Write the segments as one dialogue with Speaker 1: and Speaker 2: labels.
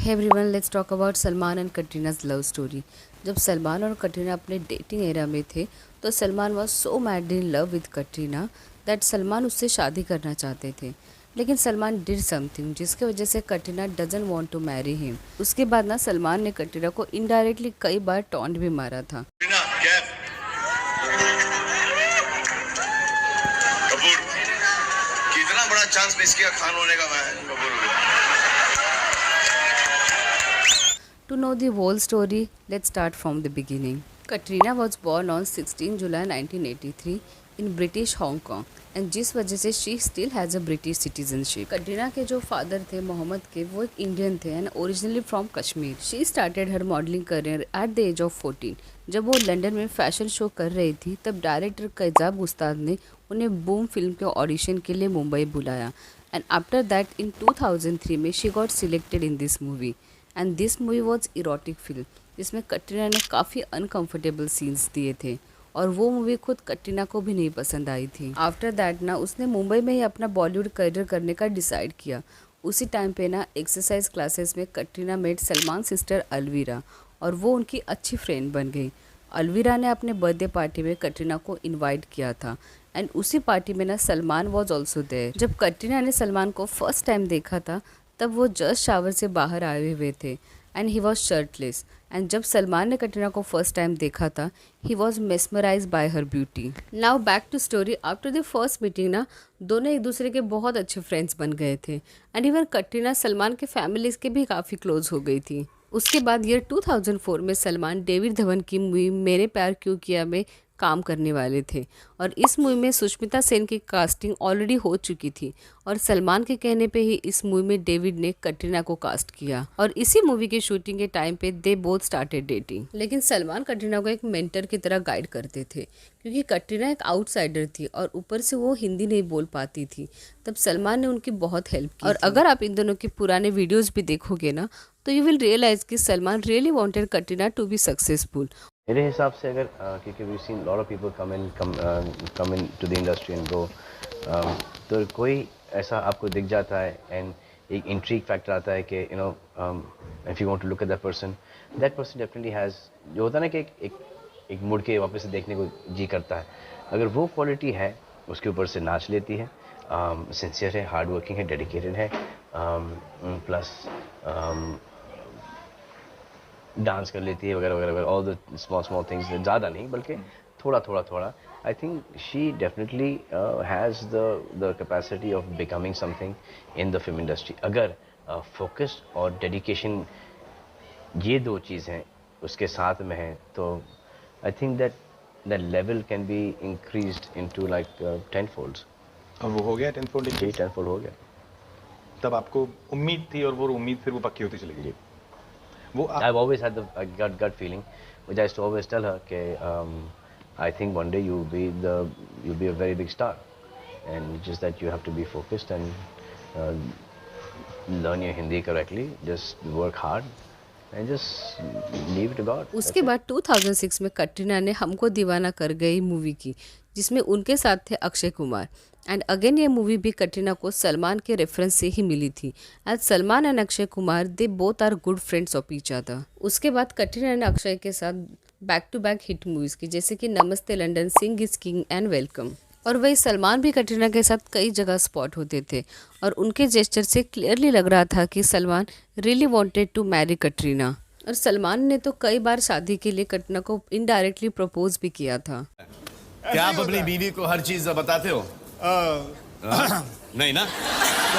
Speaker 1: Hey everyone, let's talk about Salman and Katrina's love story. जब सलमान और कटरीना अपने डेटिंग एरा में थे तो Salman was so mad in love with Katrina that Salman उससे शादी करना चाहते थे। लेकिन सलमान डिड समथिंग जिसकी वजह से Katrina doesn't want to marry him. उसके बाद ना सलमान ने कटरीना को इनडायरेक्टली कई बार टॉन्ट भी मारा था।
Speaker 2: कपूर कितना बड़ा चांस मिस किया खान होने का। मैं कपूर हो गया।
Speaker 1: To know the whole story, let's start from the beginning. Katrina was born on 16 July 1983 in British Hong Kong and जिस वजह से she still has a British citizenship. Katrina के जो फादर थे मोहम्मद के वो एक इंडियन थे and originally from Kashmir. She started her modeling career at the age of 14. जब वो लंदन में फैशन शो कर रही थी तब डायरेक्टर कैजाब उस्ताद ने उन्हें बूम फिल्म के ऑडिशन के लिए मुंबई बुलाया and after that in 2003 में she got selected in this movie. And this movie was erotic film जिसमें कटरीना ने काफ़ी अनकंफर्टेबल सीन्स दिए थे और वो मूवी खुद कटरीना को भी नहीं पसंद आई थी। आफ्टर दैट ना उसने मुंबई में ही अपना बॉलीवुड करियर करने का डिसाइड किया। उसी टाइम पे ना एक्सरसाइज क्लासेस में कटरीना मेट सलमान सिस्टर अलवीरा और वो उनकी अच्छी फ्रेंड बन गई। अलवीरा ने अपने बर्थडे पार्टी में कटरीना को इनवाइट किया था एंड उसी पार्टी में ना सलमान वॉज ऑल्सो देयर। जब कटरीना ने सलमान को फर्स्ट टाइम देखा था तब वो जस्ट शावर से बाहर आए हुए थे and he was shirtless. And जब सलमान ने कटरीना को फर्स्ट टाइम देखा था he was mesmerise by her beauty. Now back to story. After the first meeting ना दोनों एक दूसरे के बहुत अच्छे फ्रेंड्स बन गए थे एंड इवन कटरीना सलमान के फैमिलीज के भी काफ़ी क्लोज हो गई थी। उसके बाद ईयर 2004 में सलमान डेविड धवन की मूवी मेरे प्यार क्यों किया में काम करने वाले थे और इस मूवी में सुष्मिता सेन की कास्टिंग ऑलरेडी हो चुकी थी और सलमान के कहने पे ही इस मूवी में डेविड ने कटरीना को कास्ट किया और इसी मूवी की शूटिंग के टाइम पे दे बोथ स्टार्टेड डेटिंग। लेकिन सलमान कटरीना को एक मेंटर की तरह गाइड करते थे क्योंकि कटरीना एक आउटसाइडर थी और ऊपर से वो हिंदी नहीं बोल पाती थी। तब सलमान ने उनकी बहुत हेल्प की और अगर आप इन दोनों के पुराने वीडियोज़ भी देखोगे ना तो यू विल रियलाइज कि Salman really wanted Katrina to be successful.
Speaker 3: मेरे हिसाब से अगर क्योंकि we seen lot of people come into the industry and go, तो कोई ऐसा आपको दिख जाता है एंड एक इंट्रीग फैक्टर आता है कि you know if you want to look at that person definitely has, जो होता है ना कि एक मुड़ के वापस से देखने को जी करता है। अगर वो क्वालिटी है उसके ऊपर से नाच लेती है, सिंसियर है, हार्ड वर्किंग है, डेडिकेटेड है, प्लस डांस कर लेती है वगैरह वगैरह, ऑल द स्मॉल थिंग्स, ज़्यादा नहीं बल्कि थोड़ा। I think she definitely has the capacity of becoming something in the film industry. अगर फोकस और डेडिकेशन ये दो चीज़ हैं उसके साथ में है तो I think that level can be increased into like 10 folds।
Speaker 4: और वो हो गया 10 fold?
Speaker 3: जी 10 fold हो गया।
Speaker 4: तब आपको उम्मीद थी और वो उम्मीद फिर वो पक्की होती चली गई।
Speaker 3: I've always had the gut feeling, which I used to always tell her कि I think one day you'll be a very big star, and just that you have to be focused and learn your Hindi correctly, just work hard and just leave it to God.
Speaker 1: उसके बाद 2006 में कटरीना ने हमको दीवाना कर गई movie की जिसमें उनके साथ थे अक्षय कुमार एंड अगेन ये मूवी भी कटरीना को सलमान के रेफरेंस से ही मिली थी as Salman and Akshay Kumar they both are good friends of each other. उसके बाद कटरीना ने अक्षय के साथ back to back hit movies की जैसे कि Namaste London, Singh Is King and Welcome. और वही सलमान भी कटरीना के साथ कई जगह स्पॉट होते थे और उनके जेस्चर से क्लियरली लग रहा था कि Salman really wanted to marry Katrina और सलमान ने तो कई बार शादी के लिए कटरीना को इनडायरेक्टली प्रपोज भी किया था।
Speaker 5: क्या आप अपनी बीवी को हर चीज बताते हो? नहीं ना? तो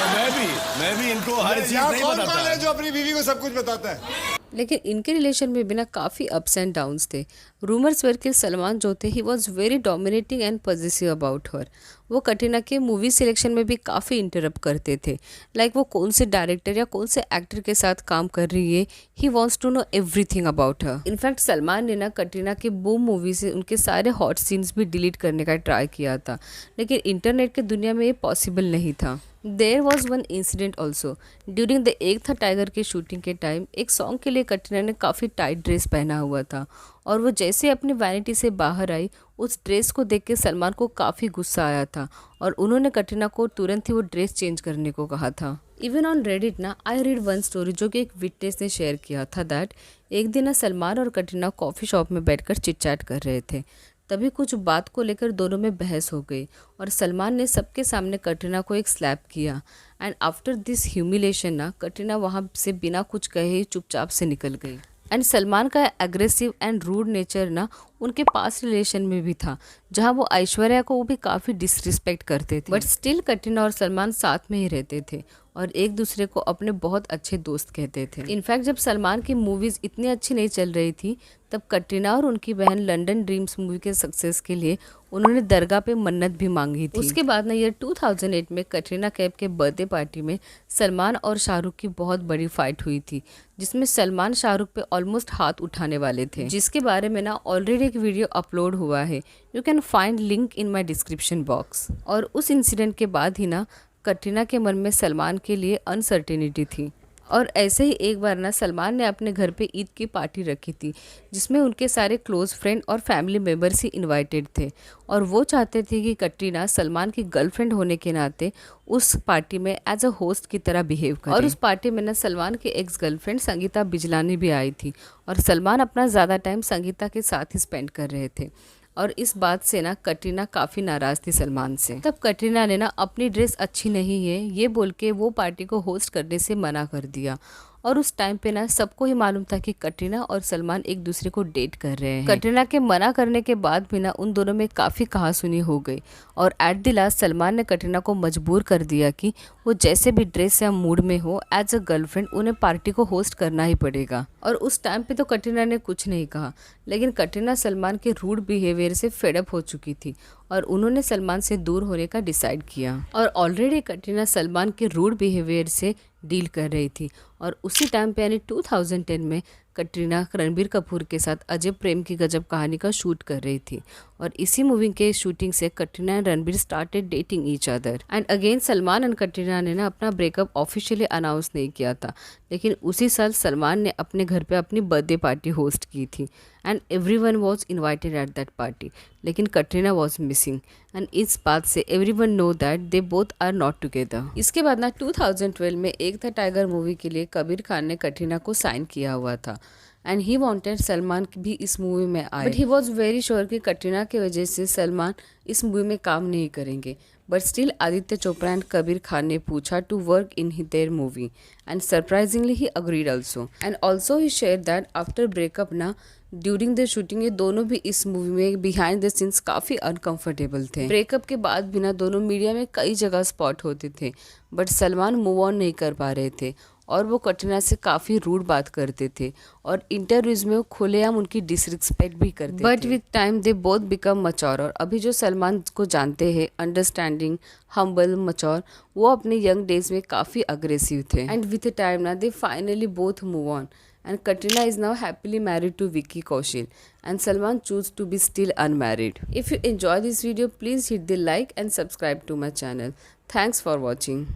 Speaker 5: मैं भी इनको हर चीज नहीं बताता।
Speaker 4: कौन है जो अपनी बीवी को सब कुछ बताता है?
Speaker 1: लेकिन इनके रिलेशन में भी ना काफ़ी अप्स एंड डाउन्स थे। रूमर्स वर कि सलमान जो थे he was very dominating and positive about her. वो कटरीना के मूवी सिलेक्शन में भी काफ़ी इंटरप्ट करते थे, लाइक वो कौन से डायरेक्टर या कौन से एक्टर के साथ काम कर रही है, he wants to know everything about her. In fact Salman ने ना कटरीना के बूम मूवी से उनके सारे हॉट सीन्स भी डिलीट करने का ट्राई किया था, लेकिन इंटरनेट के दुनिया में ये पॉसिबल नहीं था। There was one incident also during the Ek Tha tiger के शूटिंग के टाइम एक सॉन्ग के लिए कटरीना ने काफ़ी टाइट ड्रेस पहना हुआ था और वो जैसे अपनी वैनिटी से बाहर आई उस ड्रेस को देख के सलमान को काफ़ी गुस्सा आया था और उन्होंने कटरीना को तुरंत ही वो ड्रेस चेंज करने को कहा था। इवन ऑन रेडिट ना आई रीड वन स्टोरी जो कि एक विटनेस ने शेयर किया था दैट एक दिन ना सलमान और कटरीना कॉफ़ी शॉप में बैठकर चिट-चैट कर रहे थे। तभी कुछ बात को लेकर दोनों में बहस हो गई और सलमान ने सबके सामने कटरीना को एक स्लैप किया एंड आफ्टर दिस ह्यूमिलेशन ना कटरीना वहाँ से बिना कुछ कहे ही चुपचाप से निकल गई। एंड सलमान का एग्रेसिव एंड रूड नेचर ना उनके पास रिलेशन में भी था जहाँ वो ऐश्वर्या को भी काफ़ी डिसरिस्पेक्ट करते थे, बट स्टिल कटरीना और सलमान साथ में ही रहते थे और एक दूसरे को अपने बहुत अच्छे दोस्त कहते थे। इनफैक्ट जब सलमान की मूवीज़ इतनी अच्छी नहीं चल रही थी तब कटरीना और उनकी बहन लंदन ड्रीम्स मूवी के सक्सेस के लिए उन्होंने दरगाह पे मन्नत भी मांगी थी। उसके बाद ना ईयर 2008 में कटरीना कैफ के बर्थडे पार्टी में सलमान और शाहरुख की बहुत बड़ी फाइट हुई थी जिसमें सलमान शाहरुख पे ऑलमोस्ट हाथ उठाने वाले थे, जिसके बारे में ना ऑलरेडी एक वीडियो अपलोड हुआ है। You can find link in my description box. और उस इंसिडेंट के बाद ही ना कटरीना के मन में सलमान के लिए अनसर्टेनिटी थी और ऐसे ही एक बार ना सलमान ने अपने घर पे ईद की पार्टी रखी थी जिसमें उनके सारे क्लोज फ्रेंड और फैमिली मेम्बर्स ही इनवाइटेड थे और वो चाहते थे कि कटरीना सलमान की गर्लफ्रेंड होने के नाते उस पार्टी में एज अ होस्ट की तरह बिहेव करे। और उस पार्टी में ना सलमान की एक्स गर्लफ्रेंड संगीता बिजलानी भी आई थी और सलमान अपना ज़्यादा टाइम संगीता के साथ ही स्पेंड कर रहे थे और इस बात से ना कटरीना काफ़ी नाराज़ थी सलमान से। तब कटरीना ने ना अपनी ड्रेस अच्छी नहीं है ये बोल के वो पार्टी को होस्ट करने से मना कर दिया और उस टाइम पे ना सबको ही मालूम था कि कटरीना और सलमान एक दूसरे को डेट कर रहे हैं। कटरीना के मना करने के बाद भी ना उन दोनों में काफ़ी कहासुनी हो गई और एट द लास्ट सलमान ने कटरीना को मजबूर कर दिया कि वो जैसे भी ड्रेस या मूड में हो एज अ गर्लफ्रेंड उन्हें पार्टी को होस्ट करना ही पड़ेगा। और उस टाइम पे तो कटरीना ने कुछ नहीं कहा, लेकिन कटरीना सलमान के रूड बिहेवियर से फेडअप हो चुकी थी और उन्होंने सलमान से दूर होने का डिसाइड किया। और ऑलरेडी कटरीना सलमान के रूड बिहेवियर से डील कर रही थी और उसी टाइम पे यानी 2010 में कटरीना रणबीर कपूर के साथ अजय प्रेम की गजब कहानी का शूट कर रही थी और इसी मूवी के शूटिंग से Katrina and Ranbir started dating each other. And again Salman and Katrina ने ना अपना ब्रेकअप ऑफिशियली अनाउंस नहीं किया था, लेकिन उसी साल सलमान ने अपने घर पे अपनी बर्थडे पार्टी होस्ट की थी and everyone was invited at that party, लेकिन कटरीना वाज मिसिंग एंड इस बात से everyone know that they both are not together. इसके बाद ना 2012 में एक था टाइगर मूवी के लिए कबीर खान ने कटरीना को साइन किया हुआ था एंड ही वांटेड सलमान भी इस मूवी में आए, but he was very sure कि कटरीना की वजह से सलमान इस मूवी में काम नहीं करेंगे। But still Aditya Chopra and Kabir Khan ने पूछा to work in their movie and surprisingly he agreed also and also he share that after breakup ना ड्यूरिंग द शूटिंग ये दोनों भी इस मूवी में बिहाइंड द सीन्स काफ़ी अनकंफर्टेबल थे। ब्रेकअप के बाद भी ना दोनों मीडिया में कई जगह स्पॉट होते थे, बट सलमान मूव ऑन नहीं कर पा रहे थे और वो कटरीना से काफ़ी रूड बात करते थे और इंटरव्यूज में वो खुलेआम उनकी डिसरिस्पेक्ट भी करते थे। But with time they both become mature और अभी जो सलमान को जानते हैं अंडरस्टैंडिंग हम्बल मच्योर, वो अपने यंग डेज में काफ़ी अग्रेसिव थे एंड विद टाइम ना they finally both move on and Katrina is now happily married to Vicky Kaushal and Salman choose to be still unmarried. If you enjoy this video, please hit the like and subscribe to my channel. Thanks for watching.